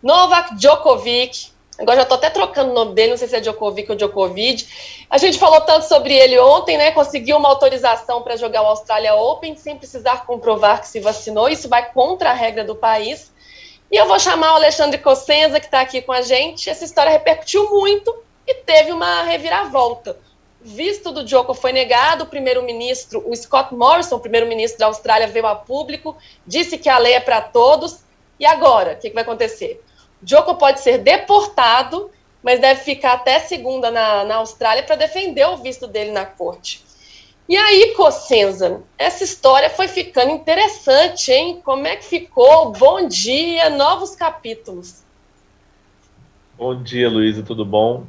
Novak Djokovic. Agora já estou até trocando o nome dele, não sei se é Djokovic ou Djokovic. A gente falou tanto sobre ele ontem, né? Conseguiu uma autorização para jogar o Australia Open sem precisar comprovar que se vacinou. Isso vai contra a regra do país. E eu vou chamar o Alexandre Cossenza, que está aqui com a gente. Essa história repercutiu muito e teve uma reviravolta. O visto do Djoko foi negado, o primeiro-ministro, o Scott Morrison, o primeiro-ministro da Austrália, veio a público, disse que a lei é para todos. E agora, o que vai acontecer? Djoko pode ser deportado, mas deve ficar até segunda na Austrália para defender o visto dele na corte. E aí, Cossenza, essa história foi ficando interessante, hein? Como é que ficou? Bom dia, novos capítulos. Bom dia, Luísa, tudo bom?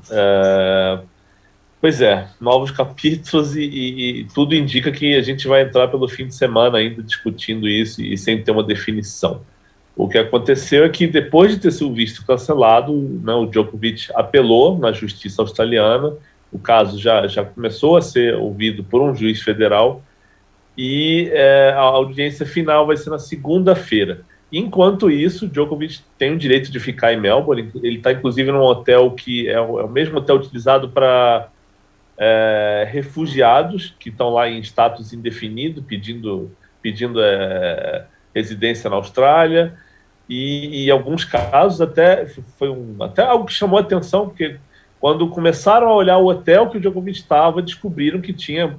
Pois é, novos capítulos e tudo indica que a gente vai entrar pelo fim de semana ainda discutindo isso e sem ter uma definição. O que aconteceu é que depois de ter seu visto cancelado, né, o Djokovic apelou na justiça australiana, o caso já começou a ser ouvido por um juiz federal e a audiência final vai ser na segunda-feira. Enquanto isso, Djokovic tem o direito de ficar em Melbourne, ele está inclusive num hotel que é o mesmo hotel utilizado para refugiados que estão lá em status indefinido, pedindo residência na Austrália. E em alguns casos até algo que chamou a atenção, porque quando começaram a olhar o hotel que o Djokovic estava, descobriram que tinha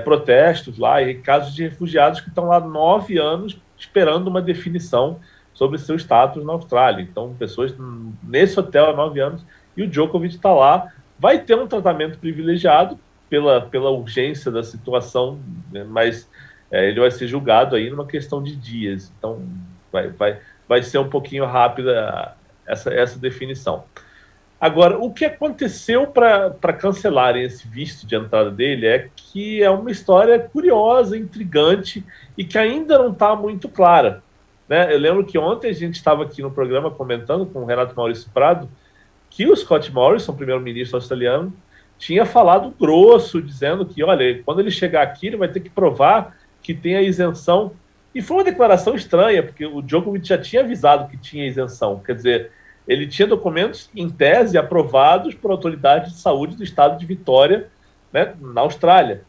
protestos lá e casos de refugiados que estão lá há 9 anos esperando uma definição sobre seu status na Austrália. Então, pessoas nesse hotel há 9 anos e o Djokovic está lá. Vai ter um tratamento privilegiado pela urgência da situação, né, mas ele vai ser julgado aí numa questão de dias. Então, vai ser um pouquinho rápida essa definição. Agora, o que aconteceu para cancelarem esse visto de entrada dele é que é uma história curiosa, intrigante e que ainda não está muito clara, né? Eu lembro que ontem a gente estava aqui no programa comentando com o Renato Maurício Prado que o Scott Morrison, primeiro-ministro australiano, tinha falado grosso, dizendo que, olha, quando ele chegar aqui, ele vai ter que provar que tem a isenção. E foi uma declaração estranha, porque o Djokovic já tinha avisado que tinha isenção. Quer dizer, ele tinha documentos, em tese, aprovados por autoridades de saúde do estado de Vitória, né, na Austrália.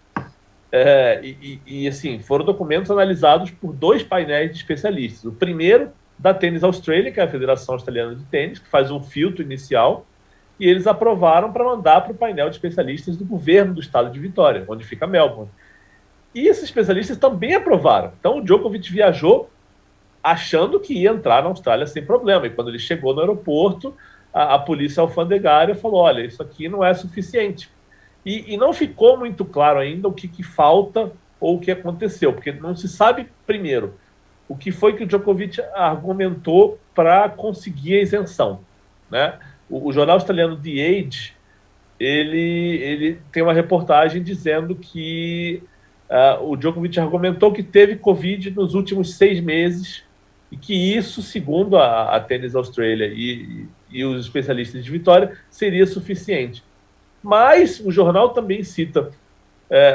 Assim, foram documentos analisados por 2 painéis de especialistas. O primeiro, da Tênis Australia, que é a Federação Australiana de Tênis, que faz um filtro inicial, e eles aprovaram para mandar para o painel de especialistas do governo do estado de Vitória, onde fica Melbourne. E esses especialistas também aprovaram. Então o Djokovic viajou achando que ia entrar na Austrália sem problema. E quando ele chegou no aeroporto, a polícia alfandegária falou, olha, isso aqui não é suficiente. E não ficou muito claro ainda o que falta ou o que aconteceu, porque não se sabe, primeiro, o que foi que o Djokovic argumentou para conseguir a isenção, né? O jornal australiano The Age, ele tem uma reportagem dizendo que o Djokovic argumentou que teve Covid nos últimos 6 meses e que isso, segundo a Tênis Australia e os especialistas de Vitória, seria suficiente. Mas o jornal também cita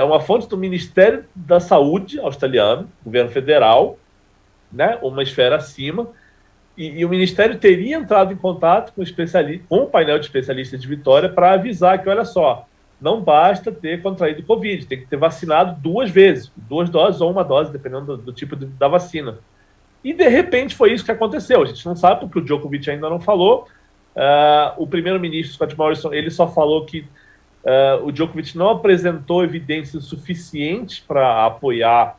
uma fonte do Ministério da Saúde australiano, governo federal, né, uma esfera acima, e o Ministério teria entrado em contato com o painel de especialistas de Vitória para avisar que, olha só, não basta ter contraído Covid, tem que ter vacinado 2 vezes, 2 doses ou 1 dose, dependendo do tipo da vacina. E, de repente, foi isso que aconteceu. A gente não sabe, porque o Djokovic ainda não falou. O primeiro-ministro, Scott Morrison, ele só falou que o Djokovic não apresentou evidências suficientes para apoiar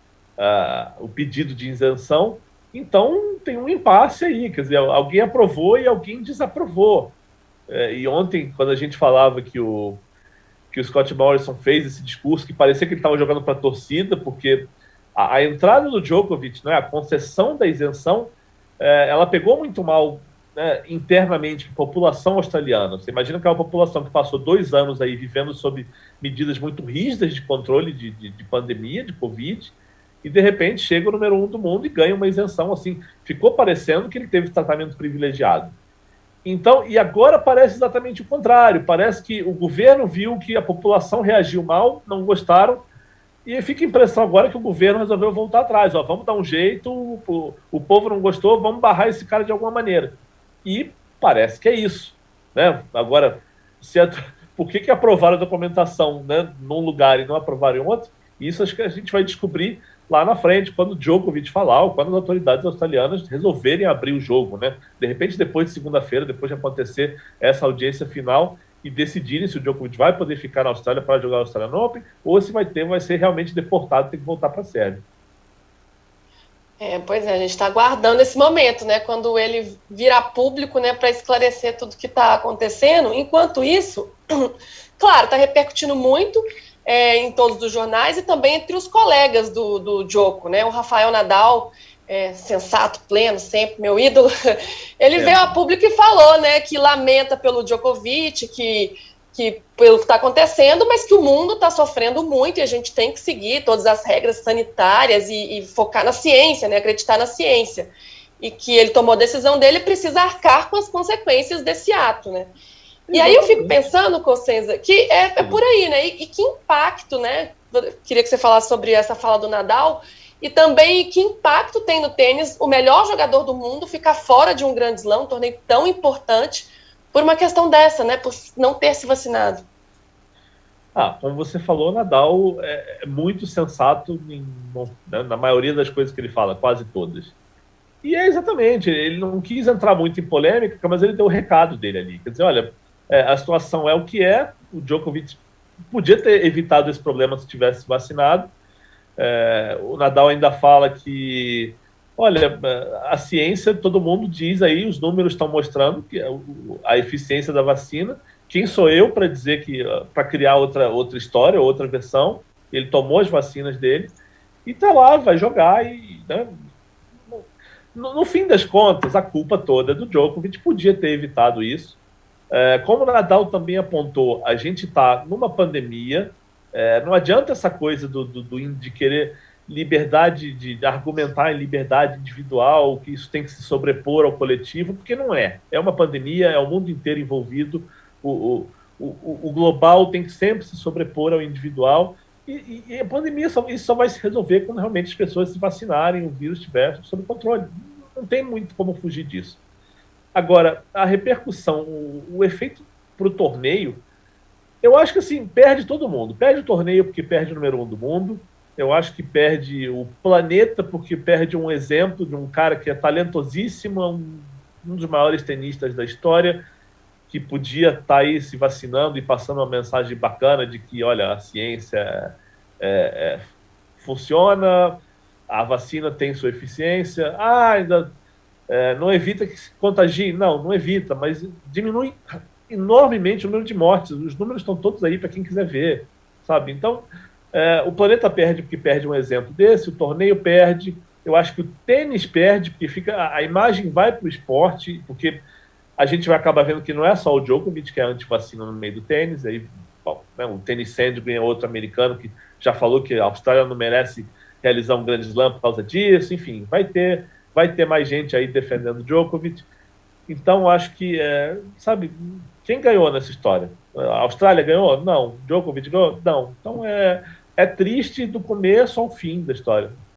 o pedido de isenção. Então, tem um impasse aí. Quer dizer, alguém aprovou e alguém desaprovou. E ontem, quando a gente falava que o Scott Morrison fez esse discurso, que parecia que ele estava jogando para a torcida, porque a entrada do Djokovic, né, a concessão da isenção, ela pegou muito mal, né, internamente a população australiana. Você imagina que é uma população que passou 2 anos aí vivendo sob medidas muito rígidas de controle de pandemia, de Covid, e de repente chega o número 1 do mundo e ganha uma isenção. Assim, ficou parecendo que ele teve tratamento privilegiado. Então, e agora parece exatamente o contrário. Parece que o governo viu que a população reagiu mal, não gostaram, e fica a impressão agora que o governo resolveu voltar atrás. Vamos dar um jeito, o povo não gostou, vamos barrar esse cara de alguma maneira. E parece que é isso, né? Agora, por que aprovaram a documentação, né, num lugar e não aprovaram em outro? Isso acho que a gente vai descobrir lá na frente, quando o Djokovic falar, ou quando as autoridades australianas resolverem abrir o jogo, né? De repente, depois de segunda-feira, depois de acontecer essa audiência final, e decidirem se o Djokovic vai poder ficar na Austrália para jogar o Australian Open, ou se vai ser realmente deportado, tem que voltar para a Sérvia. Pois é, a gente está aguardando esse momento, né? Quando ele virar público, né, para esclarecer tudo que está acontecendo. Enquanto isso, claro, está repercutindo muito em todos os jornais e também entre os colegas do Djoko, né? O Rafael Nadal, sensato, pleno, sempre meu ídolo, ele veio a público e falou, né, que lamenta pelo Djokovic, que pelo que está acontecendo, mas que o mundo está sofrendo muito e a gente tem que seguir todas as regras sanitárias e focar na ciência, né, acreditar na ciência. E que ele tomou a decisão dele e precisa arcar com as consequências desse ato, né? E aí eu fico pensando, Cossenza, que é por aí, né? E que impacto, né? Queria que você falasse sobre essa fala do Nadal e também que impacto tem no tênis o melhor jogador do mundo ficar fora de um grande slam, um torneio tão importante, por uma questão dessa, né? Por não ter se vacinado. Como você falou, Nadal é muito sensato na maioria das coisas que ele fala, quase todas. E é exatamente, ele não quis entrar muito em polêmica, mas ele deu o recado dele ali. Quer dizer, olha, a situação é o que é, o Djokovic podia ter evitado esse problema se tivesse vacinado. O Nadal ainda fala que, olha, a ciência, todo mundo diz aí, os números estão mostrando que a eficiência da vacina. Quem sou eu para dizer que para criar outra história, outra versão? Ele tomou as vacinas dele e tá lá, vai jogar e, né, no fim das contas, a culpa toda é do Djokovic, podia ter evitado isso. Como o Nadal também apontou, a gente está numa pandemia, não adianta essa coisa de querer liberdade, de argumentar em liberdade individual, que isso tem que se sobrepor ao coletivo, porque não é. É uma pandemia, é o mundo inteiro envolvido, o global tem que sempre se sobrepor ao individual, e a pandemia isso só vai se resolver quando realmente as pessoas se vacinarem, o vírus estiver sob controle. Não tem muito como fugir disso. Agora, a repercussão, o efeito para o torneio, eu acho que assim, perde todo mundo. Perde o torneio porque perde o número 1 do mundo. Eu acho que perde o planeta porque perde um exemplo de um cara que é talentosíssimo, um dos maiores tenistas da história, que podia estar aí se vacinando e passando uma mensagem bacana de que, olha, a ciência funciona, a vacina tem sua eficiência, ainda não evita que se contagie. Não evita, mas diminui enormemente o número de mortes. Os números estão todos aí para quem quiser ver, sabe? Então, o planeta perde porque perde um exemplo desse, o torneio perde, eu acho que o tênis perde porque a imagem vai para o esporte, porque a gente vai acabar vendo que não é só o Djokovic que é anti-vacina no meio do tênis, aí, bom, né, o Tennis Sandgren é outro americano que já falou que a Austrália não merece realizar um grande slam por causa disso, enfim, vai ter mais gente aí defendendo o Djokovic. Então, acho que, sabe, quem ganhou nessa história? A Austrália ganhou? Não. Djokovic ganhou? Não. Então, é triste do começo ao fim da história.